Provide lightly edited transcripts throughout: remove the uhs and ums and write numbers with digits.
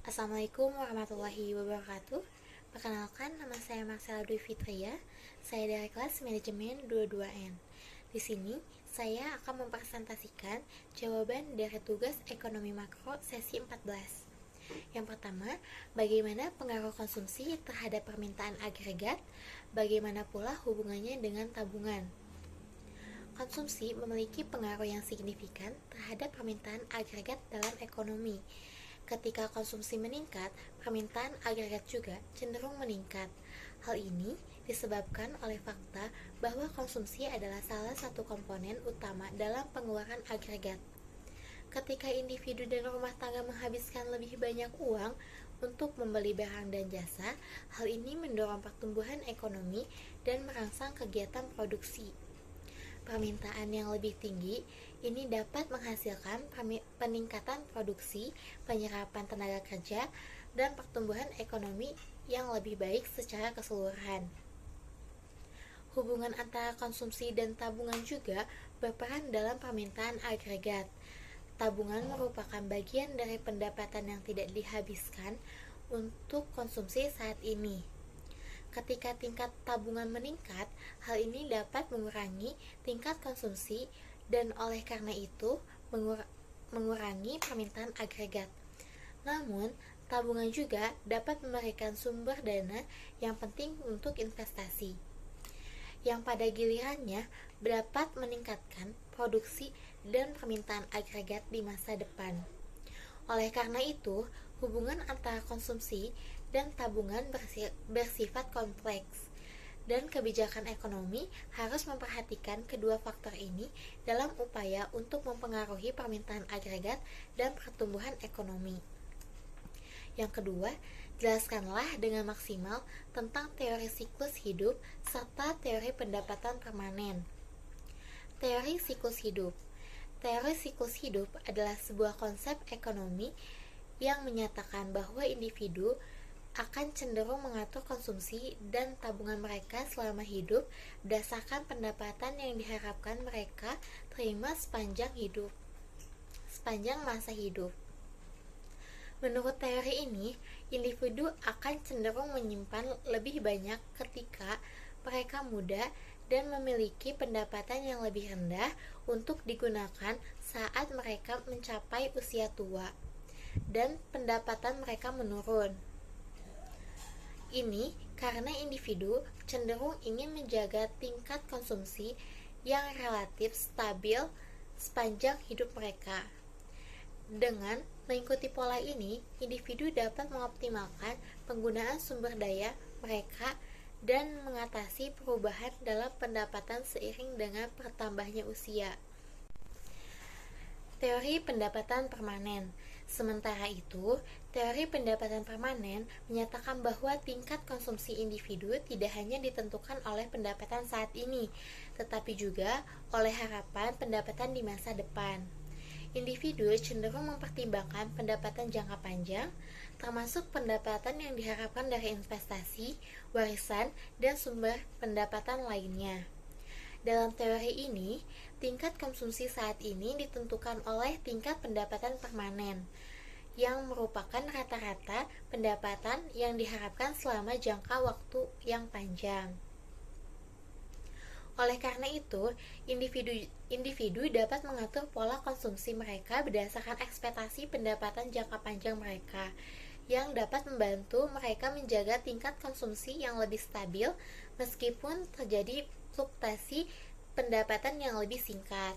Assalamualaikum warahmatullahi wabarakatuh. Perkenalkan, nama saya Marcella Dwi Fitria. Saya dari kelas manajemen 22N. Di sini, saya akan mempresentasikan jawaban dari tugas ekonomi makro sesi 14. Yang pertama, bagaimana pengaruh konsumsi terhadap permintaan agregat? Bagaimana pula hubungannya dengan tabungan? Konsumsi memiliki pengaruh yang signifikan terhadap permintaan agregat dalam ekonomi. Ketika konsumsi meningkat, permintaan agregat juga cenderung meningkat. Hal ini disebabkan oleh fakta bahwa konsumsi adalah salah satu komponen utama dalam pengeluaran agregat. Ketika individu dan rumah tangga menghabiskan lebih banyak uang untuk membeli barang dan jasa, hal ini mendorong pertumbuhan ekonomi dan merangsang kegiatan produksi. Permintaan yang lebih tinggi ini dapat menghasilkan peningkatan produksi, penyerapan tenaga kerja, dan pertumbuhan ekonomi yang lebih baik secara keseluruhan. Hubungan antara konsumsi dan tabungan juga berperan dalam permintaan agregat. Tabungan merupakan bagian dari pendapatan yang tidak dihabiskan untuk konsumsi saat ini. Ketika tingkat tabungan meningkat, hal ini dapat mengurangi tingkat konsumsi dan oleh karena itu mengurangi permintaan agregat. Namun, tabungan juga dapat memberikan sumber dana yang penting untuk investasi, yang pada gilirannya dapat meningkatkan produksi dan permintaan agregat di masa depan. Oleh karena itu, hubungan antara konsumsi dan tabungan bersifat kompleks, dan kebijakan ekonomi harus memperhatikan kedua faktor ini dalam upaya untuk mempengaruhi permintaan agregat dan pertumbuhan ekonomi. Yang kedua, jelaskanlah dengan maksimal tentang teori siklus hidup serta teori pendapatan permanen. Teori siklus hidup. Teori siklus hidup adalah sebuah konsep ekonomi yang menyatakan bahwa individu akan cenderung mengatur konsumsi dan tabungan mereka selama hidup berdasarkan pendapatan yang diharapkan mereka terima sepanjang masa hidup. Menurut teori ini, individu akan cenderung menyimpan lebih banyak ketika mereka muda dan memiliki pendapatan yang lebih rendah untuk digunakan saat mereka mencapai usia tua dan pendapatan mereka menurun. Ini karena individu cenderung ingin menjaga tingkat konsumsi yang relatif stabil sepanjang hidup mereka. Dengan mengikuti pola ini, individu dapat mengoptimalkan penggunaan sumber daya mereka dan mengatasi perubahan dalam pendapatan seiring dengan bertambahnya usia. Teori pendapatan permanen. Sementara itu, teori pendapatan permanen menyatakan bahwa tingkat konsumsi individu tidak hanya ditentukan oleh pendapatan saat ini, tetapi juga oleh harapan pendapatan di masa depan. Individu cenderung mempertimbangkan pendapatan jangka panjang, termasuk pendapatan yang diharapkan dari investasi, warisan, dan sumber pendapatan lainnya. Dalam teori ini, tingkat konsumsi saat ini ditentukan oleh tingkat pendapatan permanen, yang merupakan rata-rata pendapatan yang diharapkan selama jangka waktu yang panjang. Oleh karena itu, individu dapat mengatur pola konsumsi mereka berdasarkan ekspektasi pendapatan jangka panjang mereka, yang dapat membantu mereka menjaga tingkat konsumsi yang lebih stabil meskipun terjadi fluktuasi pendapatan yang lebih singkat.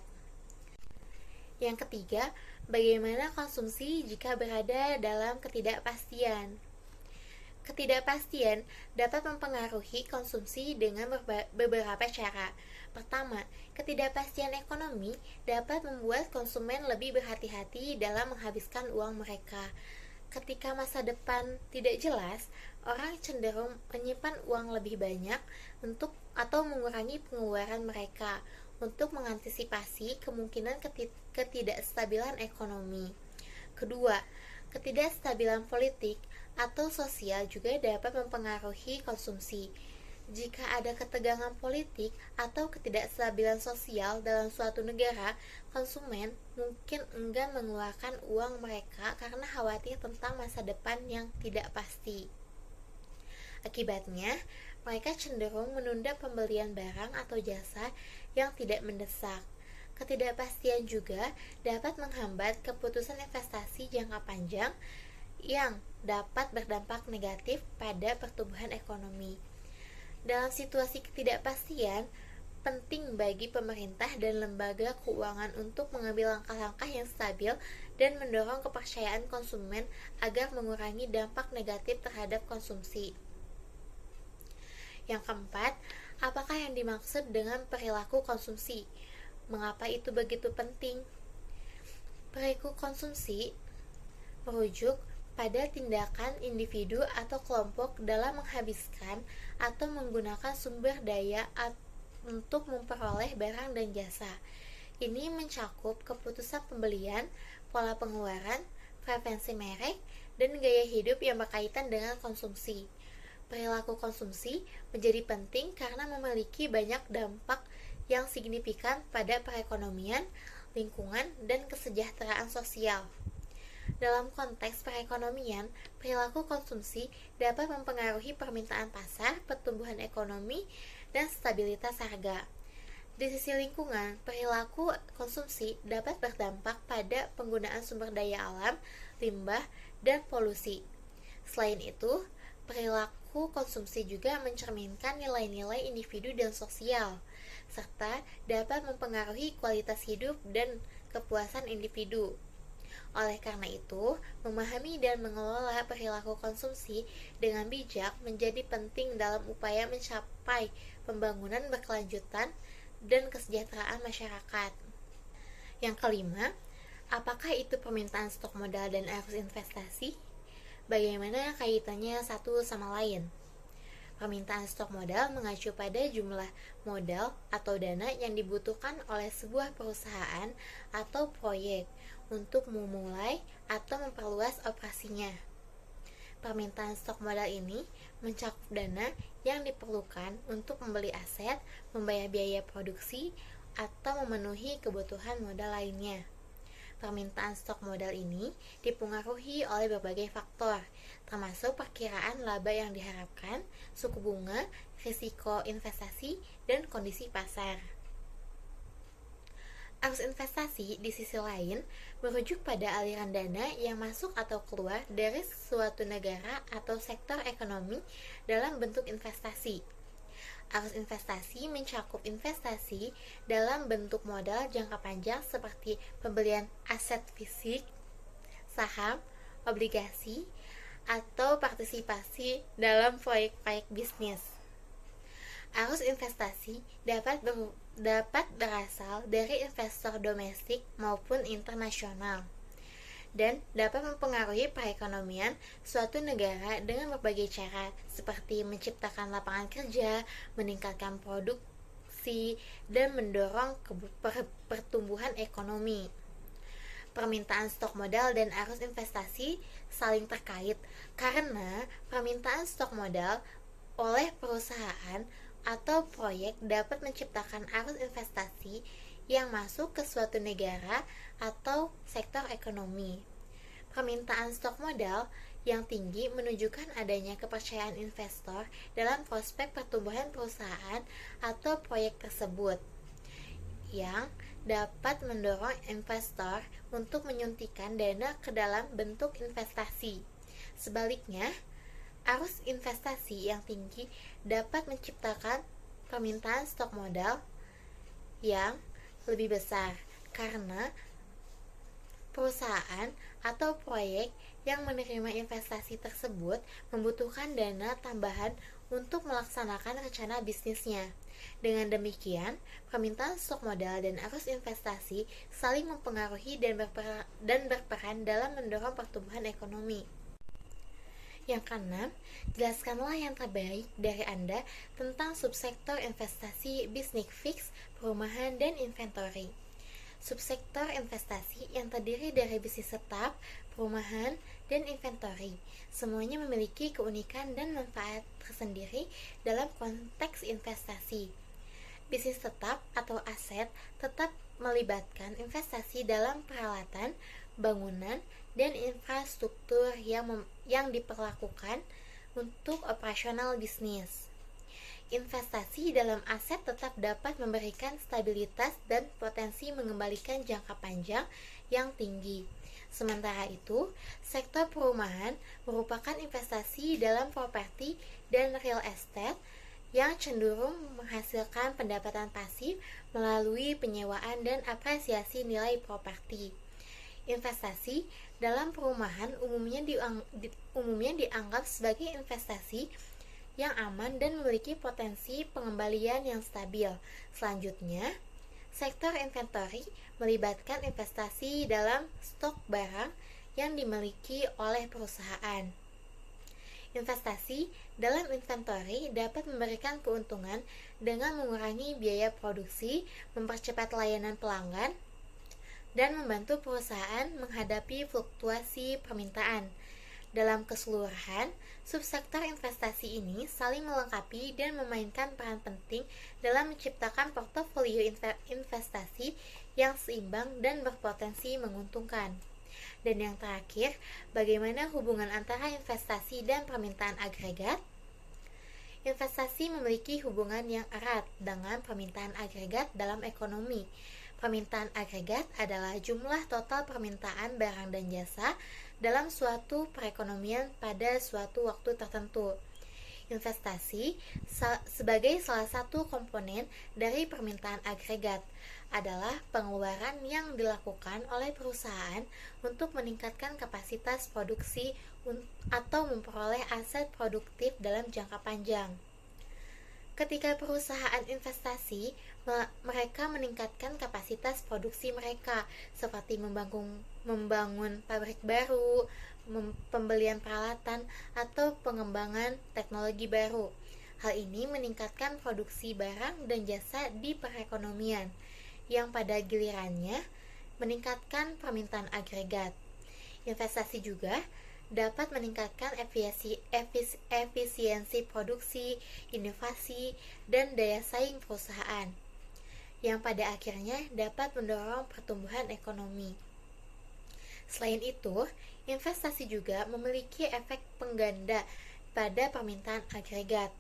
Yang ketiga, bagaimana konsumsi jika berada dalam ketidakpastian? Ketidakpastian dapat mempengaruhi konsumsi dengan beberapa cara. Pertama, ketidakpastian ekonomi dapat membuat konsumen lebih berhati-hati dalam menghabiskan uang mereka. Ketika masa depan tidak jelas, orang cenderung menyimpan uang lebih banyak atau mengurangi pengeluaran mereka untuk mengantisipasi kemungkinan ketidakstabilan ekonomi. Kedua, ketidakstabilan politik atau sosial juga dapat mempengaruhi konsumsi. Jika ada ketegangan politik atau ketidakstabilan sosial dalam suatu negara, konsumen mungkin enggan mengeluarkan uang mereka karena khawatir tentang masa depan yang tidak pasti. Akibatnya, mereka cenderung menunda pembelian barang atau jasa yang tidak mendesak. Ketidakpastian juga dapat menghambat keputusan investasi jangka panjang yang dapat berdampak negatif pada pertumbuhan ekonomi. Dalam situasi ketidakpastian, penting bagi pemerintah dan lembaga keuangan untuk mengambil langkah-langkah yang stabil dan mendorong kepercayaan konsumen agar mengurangi dampak negatif terhadap konsumsi. Yang keempat, apakah yang dimaksud dengan perilaku konsumsi? Mengapa itu begitu penting? Perilaku konsumsi merujuk pada tindakan individu atau kelompok dalam menghabiskan atau menggunakan sumber daya untuk memperoleh barang dan jasa. Ini mencakup keputusan pembelian, pola pengeluaran, preferensi merek, dan gaya hidup yang berkaitan dengan konsumsi. Perilaku konsumsi menjadi penting karena memiliki banyak dampak yang signifikan pada perekonomian, lingkungan, dan kesejahteraan sosial. Dalam konteks perekonomian, perilaku konsumsi dapat mempengaruhi permintaan pasar, pertumbuhan ekonomi, dan stabilitas harga. Di sisi lingkungan, perilaku konsumsi dapat berdampak pada penggunaan sumber daya alam, limbah, dan polusi. Selain itu, perilaku konsumsi juga mencerminkan nilai-nilai individu dan sosial, serta dapat mempengaruhi kualitas hidup dan kepuasan individu. Oleh karena itu, memahami dan mengelola perilaku konsumsi dengan bijak menjadi penting dalam upaya mencapai pembangunan berkelanjutan dan kesejahteraan masyarakat. Yang kelima, apakah itu permintaan stok modal dan arus investasi? Bagaimana kaitannya satu sama lain? Permintaan stok modal mengacu pada jumlah modal atau dana yang dibutuhkan oleh sebuah perusahaan atau proyek untuk memulai atau memperluas operasinya. Permintaan stok modal ini mencakup dana yang diperlukan untuk membeli aset, membayar biaya produksi, atau memenuhi kebutuhan modal lainnya. Permintaan stok modal ini dipengaruhi oleh berbagai faktor, termasuk perkiraan laba yang diharapkan, suku bunga, risiko investasi, dan kondisi pasar. Arus investasi di sisi lain merujuk pada aliran dana yang masuk atau keluar dari suatu negara atau sektor ekonomi dalam bentuk investasi. Arus investasi mencakup investasi dalam bentuk modal jangka panjang seperti pembelian aset fisik, saham, obligasi, atau partisipasi dalam proyek-proyek bisnis. Arus investasi dapat berasal dari investor domestik maupun internasional dan dapat mempengaruhi perekonomian suatu negara dengan berbagai cara seperti menciptakan lapangan kerja, meningkatkan produksi, dan mendorong pertumbuhan ekonomi. Permintaan stok modal dan arus investasi saling terkait karena permintaan stok modal oleh perusahaan atau proyek dapat menciptakan arus investasi yang masuk ke suatu negara atau sektor ekonomi. Permintaan stok modal yang tinggi menunjukkan adanya kepercayaan investor dalam prospek pertumbuhan perusahaan atau proyek tersebut, yang dapat mendorong investor untuk menyuntikkan dana ke dalam bentuk investasi. Sebaliknya, arus investasi yang tinggi dapat menciptakan permintaan stok modal yang lebih besar karena perusahaan atau proyek yang menerima investasi tersebut membutuhkan dana tambahan untuk melaksanakan rencana bisnisnya. Dengan demikian, permintaan stok modal dan arus investasi saling mempengaruhi dan berperan dalam mendorong pertumbuhan ekonomi. Yang keenam, jelaskanlah yang terbaik dari Anda tentang subsektor investasi bisnis fix, perumahan, dan inventory. Subsektor investasi yang terdiri dari bisnis tetap, perumahan, dan inventory. Semuanya memiliki keunikan dan manfaat tersendiri dalam konteks investasi. Bisnis tetap atau aset tetap melibatkan investasi dalam peralatan, bangunan, dan infrastruktur yang diperlakukan untuk operasional bisnis. Investasi dalam aset tetap dapat memberikan stabilitas dan potensi mengembalikan jangka panjang yang tinggi. Sementara itu, sektor perumahan merupakan investasi dalam properti dan real estate yang cenderung menghasilkan pendapatan pasif melalui penyewaan dan apresiasi nilai properti. Investasi dalam perumahan umumnya dianggap sebagai investasi yang aman dan memiliki potensi pengembalian yang stabil. Selanjutnya, sektor inventory melibatkan investasi dalam stok barang yang dimiliki oleh perusahaan. Investasi dalam inventory dapat memberikan keuntungan dengan mengurangi biaya produksi, mempercepat layanan pelanggan, dan membantu perusahaan menghadapi fluktuasi permintaan. Dalam keseluruhan, subsektor investasi ini saling melengkapi dan memainkan peran penting dalam menciptakan portofolio investasi yang seimbang dan berpotensi menguntungkan. Dan yang terakhir, bagaimana hubungan antara investasi dan permintaan agregat? Investasi memiliki hubungan yang erat dengan permintaan agregat dalam ekonomi. Permintaan agregat adalah jumlah total permintaan barang dan jasa dalam suatu perekonomian pada suatu waktu tertentu. Investasi sebagai salah satu komponen dari permintaan agregat adalah pengeluaran yang dilakukan oleh perusahaan untuk meningkatkan kapasitas produksi atau memperoleh aset produktif dalam jangka panjang. Ketika perusahaan investasi, mereka meningkatkan kapasitas produksi mereka, seperti membangun pabrik baru, pembelian peralatan, atau pengembangan teknologi baru. Hal ini meningkatkan produksi barang dan jasa di perekonomian, yang pada gilirannya meningkatkan permintaan agregat. Investasi juga dapat meningkatkan efisiensi produksi, inovasi, dan daya saing perusahaan, yang pada akhirnya dapat mendorong pertumbuhan ekonomi. Selain itu, investasi juga memiliki efek pengganda pada permintaan agregat.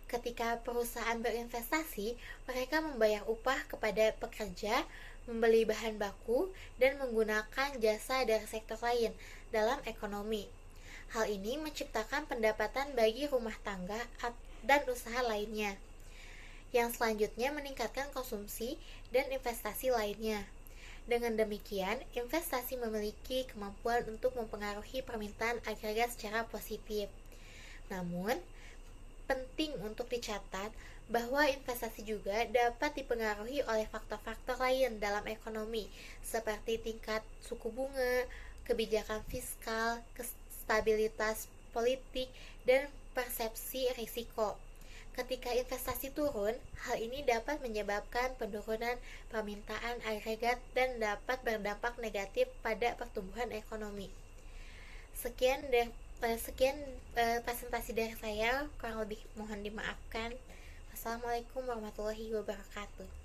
Ketika perusahaan berinvestasi, mereka membayar upah kepada pekerja, membeli bahan baku, dan menggunakan jasa dari sektor lain dalam ekonomi. Hal ini menciptakan pendapatan bagi rumah tangga dan usaha lainnya, yang selanjutnya meningkatkan konsumsi dan investasi lainnya. Dengan demikian, investasi memiliki kemampuan untuk mempengaruhi permintaan agregat secara positif. Namun, penting untuk dicatat bahwa investasi juga dapat dipengaruhi oleh faktor-faktor lain dalam ekonomi, seperti tingkat suku bunga, kebijakan fiskal, stabilitas politik, dan persepsi risiko. Ketika investasi turun, hal ini dapat menyebabkan penurunan permintaan agregat dan dapat berdampak negatif pada pertumbuhan ekonomi. Sekian presentasi dari saya, kurang lebih mohon dimaafkan. Wassalamualaikum warahmatullahi wabarakatuh.